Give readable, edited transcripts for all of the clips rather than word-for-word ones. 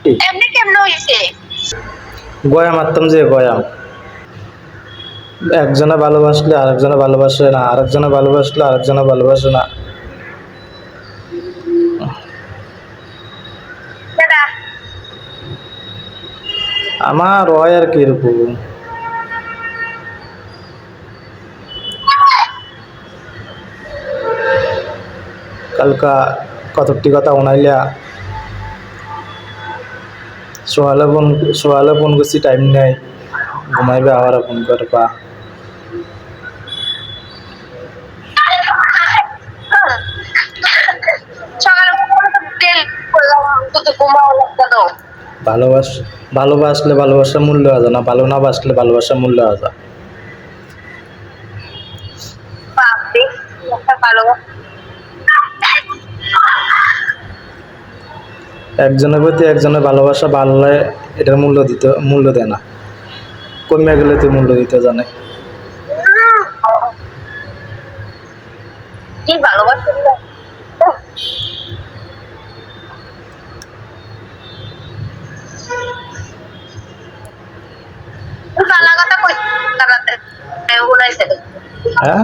এমনি কেমন হইছে? গয়া মারতাম যে গয়া, একজনে ভালোবাসলে আরেকজনে ভালোবাসে না, আরেকজনে ভালোবাসলে আরেকজনে ভালোবাসে না। কেডা? আমার হয় আর কি এরকম। কালকা কতকটি কথা উনাইলা সোহালে ফোন করছি, টাইম নেই, ঘুমাইবে আবার ফোন করবা। সকালে ঘুমাও লাগতো না। ভালোবাসলে ভালোবাসার মূল্য আছে না, ভালো না বাসলে ভালোবাসার মূল্য আছে। বাপরে, একটা ভালোবাসা। একজনের প্রতি একজনের ভালোবাসা বাড়লে এটার মূল্য দেয় না, কমিয়া গেলে তো মূল্য দিতে জানে। কি ভালোবাসা? ভালো কথা কই তারাতে উড়াইছে। হ্যাঁ,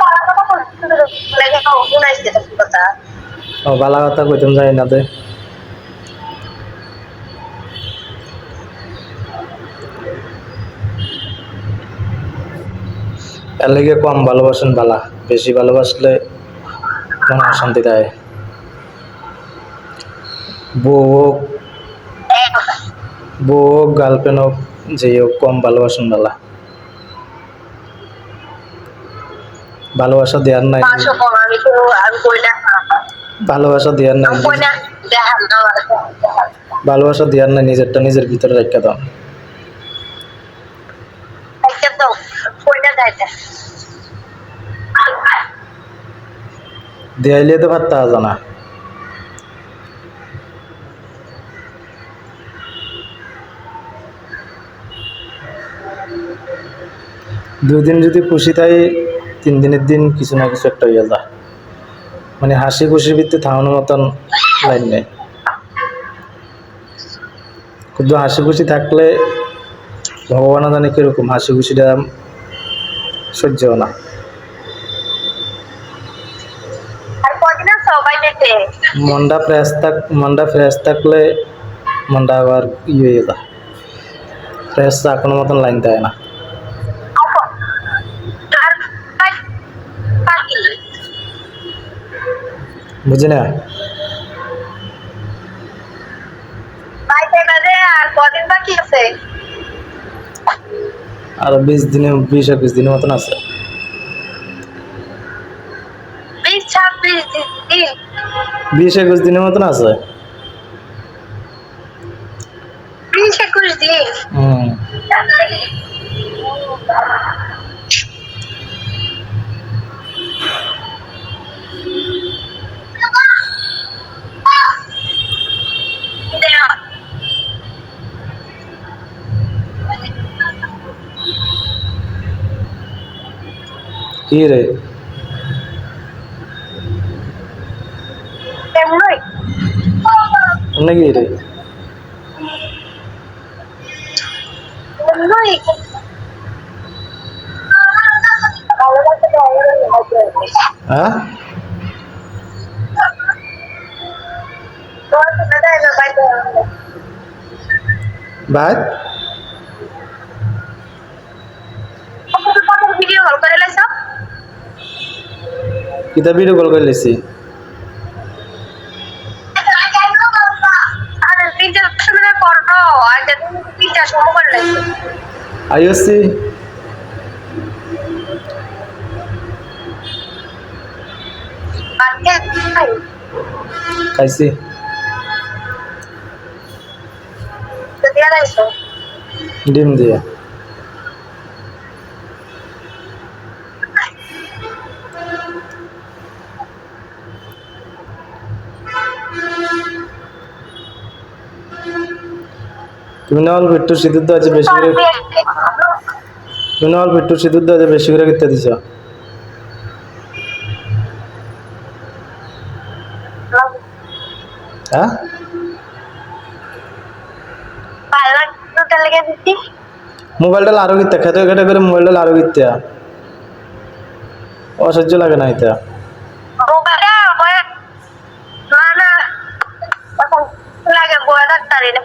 ভালো কথা কই লাগে না উড়াইছে কথা। ও বালা কথা কইতাম জানি না দে। এর লেগে কম ভালোবাসেন বালা, বেশি ভালোবাসলে মনে অশান্তি দেয়। বউ হোক, গার্লফ্রেন্ড হোক, যেই হোক, কম ভালোবাসেন বালা। ভালোবাসা দেওয়ার নাই, আমি তো আমি কই না। ভালোবাসা দেওয়ার নাই, কই না দেখান না। ভালোবাসা দেওয়ার নাই, নিজেরটা নিজের ভিতরে রেখে দাও। আচ্ছা তো কই না যাইতে। দেয়াইলে তো ভাত তাজা না। দুই দিন যদি খুশি তাই, 3 দিনের দিন কিছু না কিছু একটা হইয়া যায়। মানে হাসি খুশির ভিত্তি থামানোর মতন লাইন নেই। কিন্তু হাসি খুশি থাকলে ভগবানও জানে কিরকম, হাসি খুশিটা সহ্য না। আর কদিন সবাই নেতে মনটা ফ্রেশ থাকলে মনটা আবার হয়ে যায়, ফ্রেশ কোনো মতন লাইন দেয় না। বুঝি না? আর কদিন বাকি আছে? আরো 20-21 দিনের মতন আছে। 20-26 দিন। 20-21 দিনের মতন আছে। 20-21 দিন। কি রে কেমনই নাকি রে? কেমনই হ্যাঁ, ভাই ভিডিও কল করে লাইছ। কিতা ভিডিও কল করে লেছি? আরে 3টার সময় করো, আর 3টার সময় করে লাইছ। আইওসি আজকে খাইছি। দিয়া লাইছ। ডিম দিয়ে। তুমি না অল্প একটু সিঁদুর দেওয়া আছে বেশি করে, তুমি না অল্প একটু সিঁদুর দেওয়া আছে বেশি করে কিনতে দিছ। হ্যাঁ ভালো লাগতো তাহলে কে দিতি মোবাইলটা আরো কিত্তা খেতে খেতে করে মোবাইলটা আরো কিত্তা অসহ্য লাগে না এটা মোবাইলটা না না এখন লাগে বয়ে থাকতারি না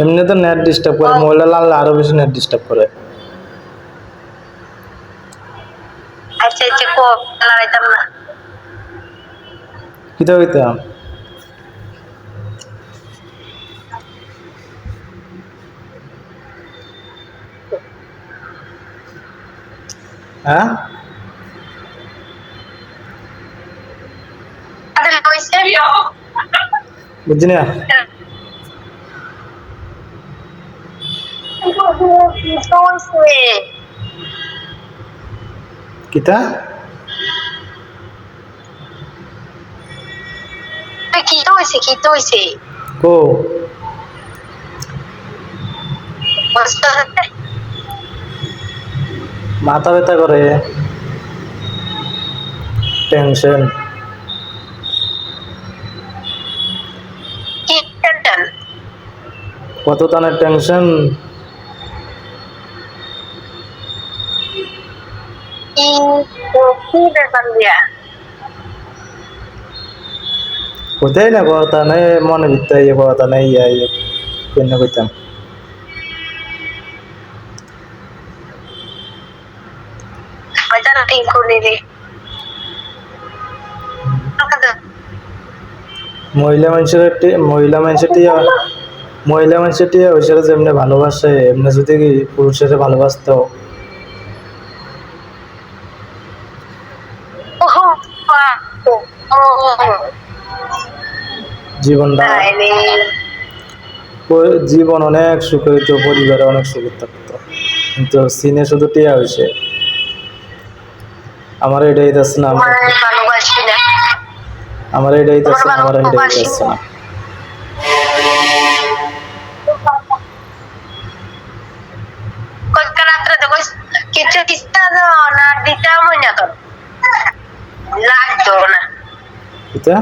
এমনি তো নেট ডিস্টার্ব করে মোবাইলটা লাগলে আরো বেশি নেট ডিস্টার্ব করে আচ্ছা আচ্ছা কো লাগাইতাম না কিতা হইতা হ্যাঁ তাহলে কইছে বুঝছি না কিতা কি তো হইছে কি তো হইছে কো মাথা ব্যথা করে টেনশন কি টেনশন কত তানের টেনশন কি কি ব্যাপার দিয়া কোথায় না কথা নেই মনে ভিত্তে ইয়ে কথা নেই ইয়ে কেন কইতাম বাজার ঠিক করে দে মহিলা মানুষের টিয়া হয়েছে যেমনি ভালোবাসে এমনি যদি পুরুষের ভালোবাসতো জীবনটা জীবন অনেক সুখে হইতো পরিবারে অনেক সুখে থাকতো কিন্তু সিনে শুধু টিয়া হয়েছে আমার এটাই যাচ্ছে না ভালোবাসি না আমার এটাই যাচ্ছে না আমার এটাই যাচ্ছে না কলকা রাত্রে তো কিছু কিস্তা না দিতাম না তো লাগতো না এটা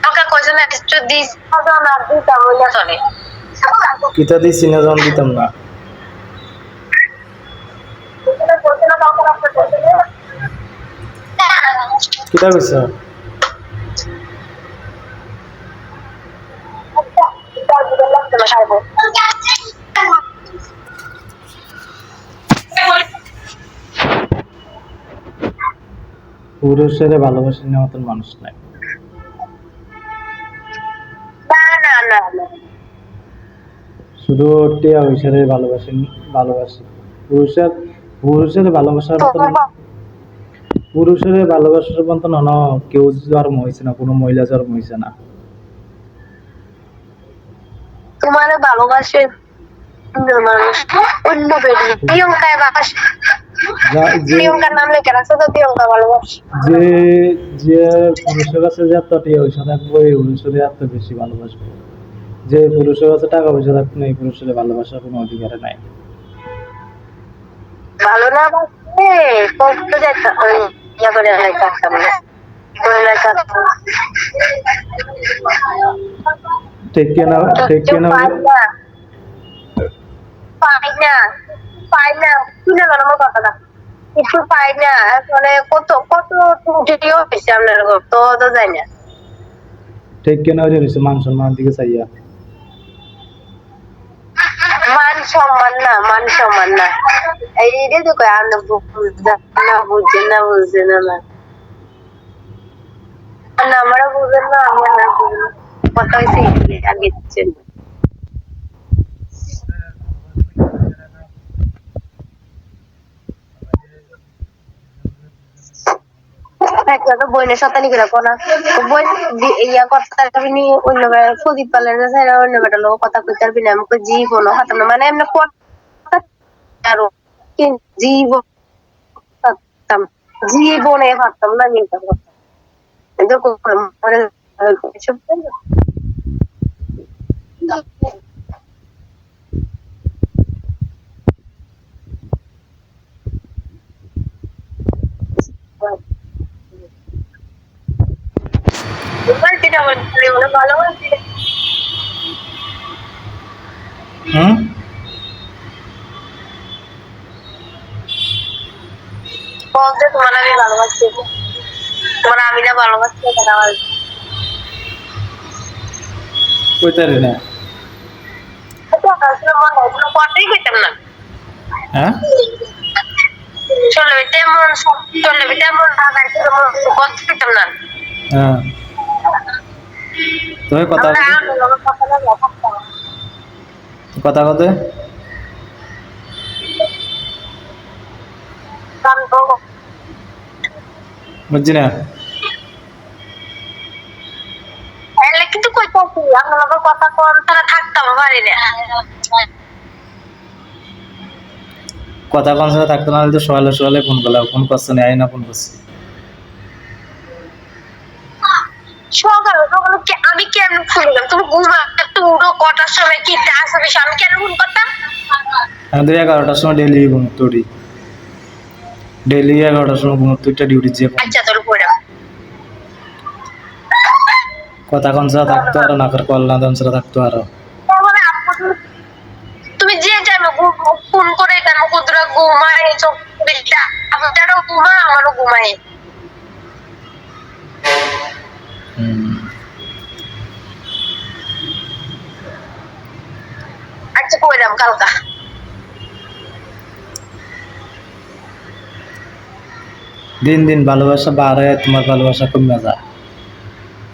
ওকে কইছে না কিছু দিস না দিতাম না চলে কিতা দিয়ে সিনে জন দিতাম না কিতা কইছ পুরুষের ভালোবাসার মতন মানুষ নাই শুধু টিয়া হইসারে ভালোবাসি পুরুষের ভালোবাসার মতন পুরুষের ভালোবাসার মতন কেউ জন্ম হয়েছে না কোনো মহিলা জন্ম হয়েছে না তোমার ভালোবাসে মানুষ অন্য বেরি প্রিয়ঙ্কায় বাস প্রিয়ঙ্কার নাম লেখা রাখছে তো প্রিয়ঙ্কা ভালোবাসে যে যে পুরুষের কাছে যে এত টিয়া পয়সা থাকবো এই পুরুষের এত বেশি ভালোবাসবো যে পুরুষের কাছে টাকা পয়সা থাকবে না এই পুরুষের ভালোবাসার কোনো অধিকার নাই ভালো না বাসে কষ্ট যেতে ইয়া করে রাখতাম না ঠিক কিনা পাই না শুনে গেল আমার কথাটা কিছু পাই না আসলে কত কত ত্রুটিও হয়েছে আপনার তো যাই না ঠিক কিনা হয়েছে মান সম্মান দিকে চাইয়া মান সম্মান না এই তো কয় আন্না বুঝছে না আমারও বুঝেন না আমি আর বুঝেন না কথা হয়েছে আগে দিচ্ছেন বইনের সাথে নিয়ে রাখো না বই ইয়া কথা নিয়ে অন্য প্রদীপ পালের অন্য বেটার লোক কথা কইতে পারবি না আমাকে জীবনও হাতাম না মানে এমনি আরো জীবনে ভাবতাম না নিতাম কেমন করে বলে ভালোবাসি হুম বলতে তোমার আমি ভালোবাসি তোমার আমি না ভালোবাসি এটা আমার কইতারি না আসলে মনে হয় কোনো কথাই কইতাম না হ্যাঁ চলে তেমন চলে তেমন ঢাকায় কথা কইতাম না হ্যাঁ তুমি কথা কথা কতে বুঝছি না কিন্তু কইতাছি আমার লগে কথা কম তারা থাকতাম পারি না কথা কোন সাথে থাকতো না তো সকালে সকালে ফোন করলাম ফোন করছে না আই না ফোন করছি সকালে সকালে আমি কেন শুনলাম তুমি ঘুমা তুমি কটার সময় কি আসবে আমি কেন ফোন করতাম আমাদের 11টার সময় ডেলি ঘুমোরি ডেলি 11টার সময় ঘুমোতে ডিউটি যে আচ্ছা তোর পড়া কথা কোন সাথে থাকতো আর না করে কল্লা দন সাথে থাকতো আর তুমি যে টাইমে ফোন করে টাইমে কুদরা ঘুমায় চোখ দিটা আমারও ঘুমা আমারও ঘুমায় আচ্ছা কইরাম কালকা দিন দিন ভালোবাসা বাড়ায় তোমার ভালোবাসা কমে যায়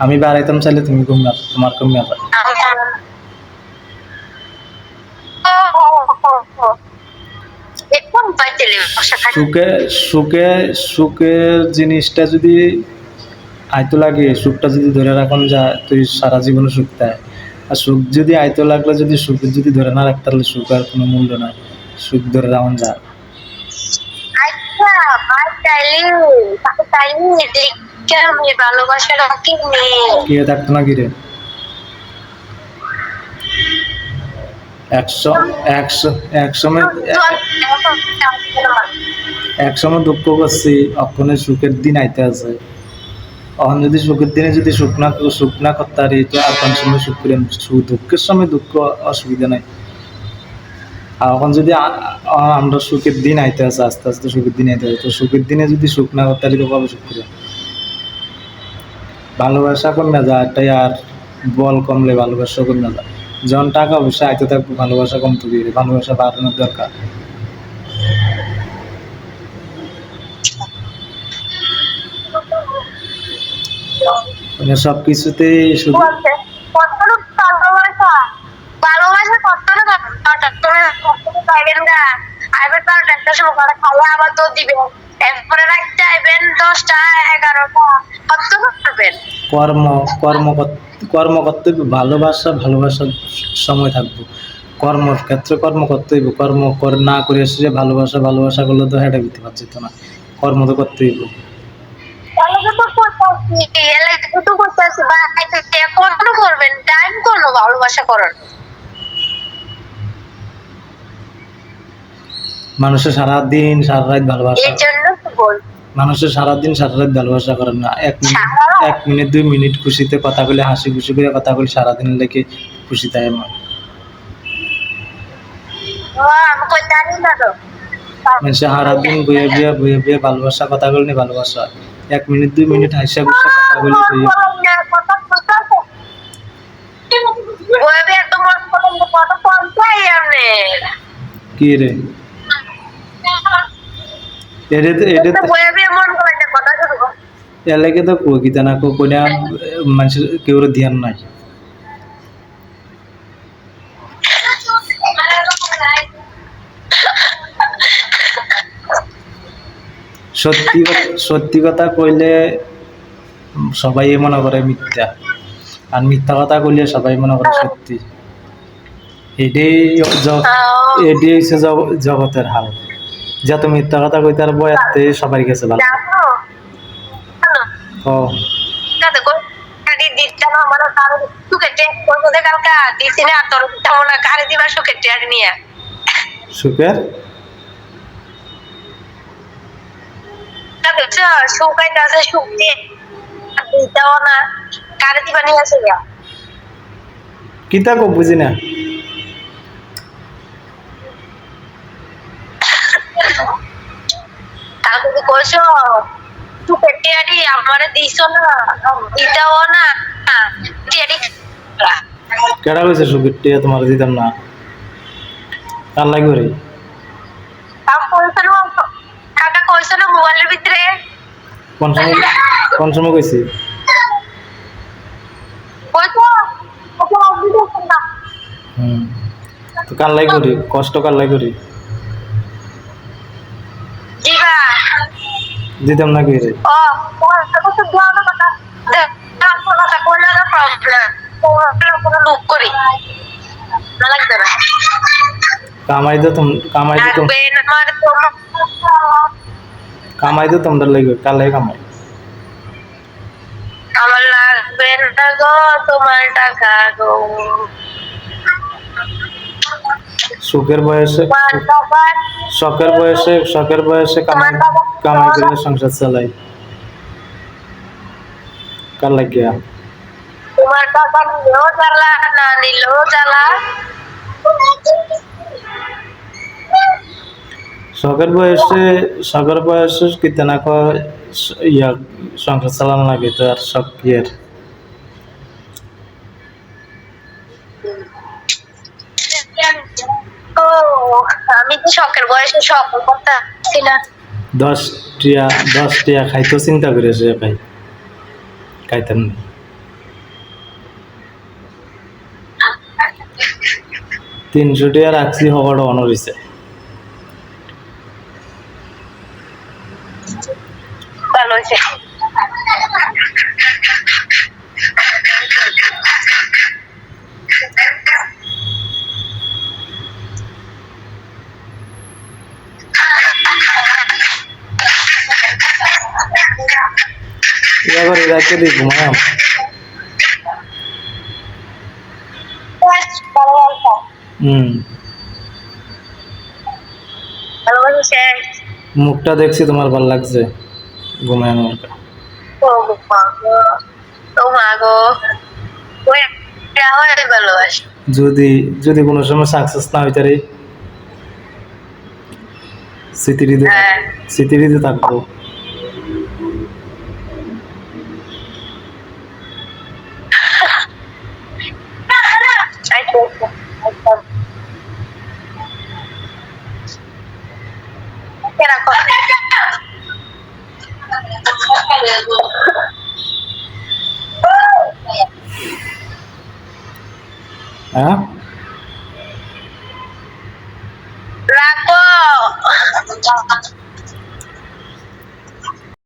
আমি বাড়াইতাম চাইলে তুমি কমে তোমার কমে যায় সুখের জিনিসটা যদি আয়তো লাগে সুখটা যদি ধরে রাখন যায় তুই সারা জীবনে সুখ দেয় আর সুখ যদি আয়তো লাগলে যদি সুখ যদি ধরে না রাখতে তাহলে সুখ আর কোনো মূল্য নাই সুখ ধরে রাখন যায় কে থাকতো না কিরে একসময় দুঃখ করছি অক্ষণে সুখের দিন আইতে আছে এখন যদি সুখের দিনে যদি সুখ না করতে পারি তো আর কোন সময় সুখ করেন দুঃখের সময় দুঃখ অসুবিধা নাই আর এখন যদি আমরা সুখের দিন আইতে আছে আস্তে আস্তে সুখের দিন আইতে আছে তো সুখের দিনে যদি সুখ না করতে পারি তো কবে সুখ করে ভালোবাসা কমে যায় এটাই আর বল কমলে ভালোবাসা কমে যায় যখন টাকা পয়সা আইতে থাকবো ভালোবাসা কমতে গিয়ে ভালোবাসা বাড়ানোর দরকার মানে সবকিছুতেই শুধু ভালোবাসা কত পাইবেন না আইবার 12টার সময় খাওয়া আবার তো দিবেন এরপরে রাখতে আইবেন 10টা 11টা কত করবেন কর্ম করতে ভালোবাসার সময় থাকবো কর্মর ক্ষেত্রে কর্ম করতে হইব কর্ম না করে এসে ভালোবাসা করলে তো হেঁটে দিতে পারছি তো না কর্ম তো করতে হইব করবেন টাইম কোনো ভালোবাসা করার মানুষের সারাদিন সারা রাত ভালোবাসা মানুষের সারাদিন সারা রাত ভালোবাসা করেন না 1 মিনিট 2 মিনিট খুশিতে কথা বলে হাসি খুশি করে কথা বলে সারাদিন লেগে খুশি থাকে মানুষ সারাদিন বইয়ে ভালোবাসা কথা বলে ভালোবাসা 1 মিনিট 2 মিনিট হাসি খুশি কথা বলে কি রে এলাকে তো কিতা না কোনা মানুষের কেউ ধ্যান নাই সত্যি কথা কইলে সবাই মনে করে মিথ্যা আর মিথ্যা কথা কইলে সবাই মনে করে সত্যি এটাই হচ্ছে জগতের হাল যত মিথ্যা কথা কইতে আর বয়াতে সবাই গেছে ভালো সুখের সুখ সুখ দিয়ে না কারে দিবা নিয়ে আসে গা কিতা কো বুঝি না কালকে তো কইছো তুই পেটিয়ারি আমারে দিছো না দিতাও না টিয়ারি কেডা কইছে সুখের টিয়া তোমার দিতাম না কার লাগবে রে কাম কইছো না কাকা কইছো না মোবাইলের ভিতরে কোন সময় কইছি কইছো ওকে আপনি দেখছেন না তো কার লাই করি কষ্ট কার লাই করি দিবা দিতাম না কি রে ও তো দাও না কথা দেখ তারপর কথা কইলা না প্রবলেম কোনো লুক করি না লাগবে না কামাই তো লাগবে না মানে কামাই তো তোমরা লাগবে কার লাই কামাই আমার লাগবে না গো তোমার টাকা গো সুখের বয়সে তোমার টাকা শখের বয়সে কামাই করে সংসার চালাই কার লাগিয়া তোমার টাকা নিলেও জ্বালা না নিলেও জ্বালা শখের বয়সে কিতে না ইয়া সংসার চালানো লাগে তো আর শখ কি আর ও আমি তো শখের বয়সে শখ করতে না 10 টিয়া খাইতো চিন্তা করে সে ভাই খাইতাম না 300 টিয়া রাখছি হওয়াটা অনরিছে ভালো হয়েছে এবার রাখে দিই ঘুমায়াম ভালো হয়েছে মুখটা দেখছি তোমার ভাল লাগছে ঘুমায়াম ও মা গো ওই হয় ভালোবাসি যদি কোনো সময় সাকসেস না হইতে রে স্মৃতিতে থাকবো হ্যাঁ রাখো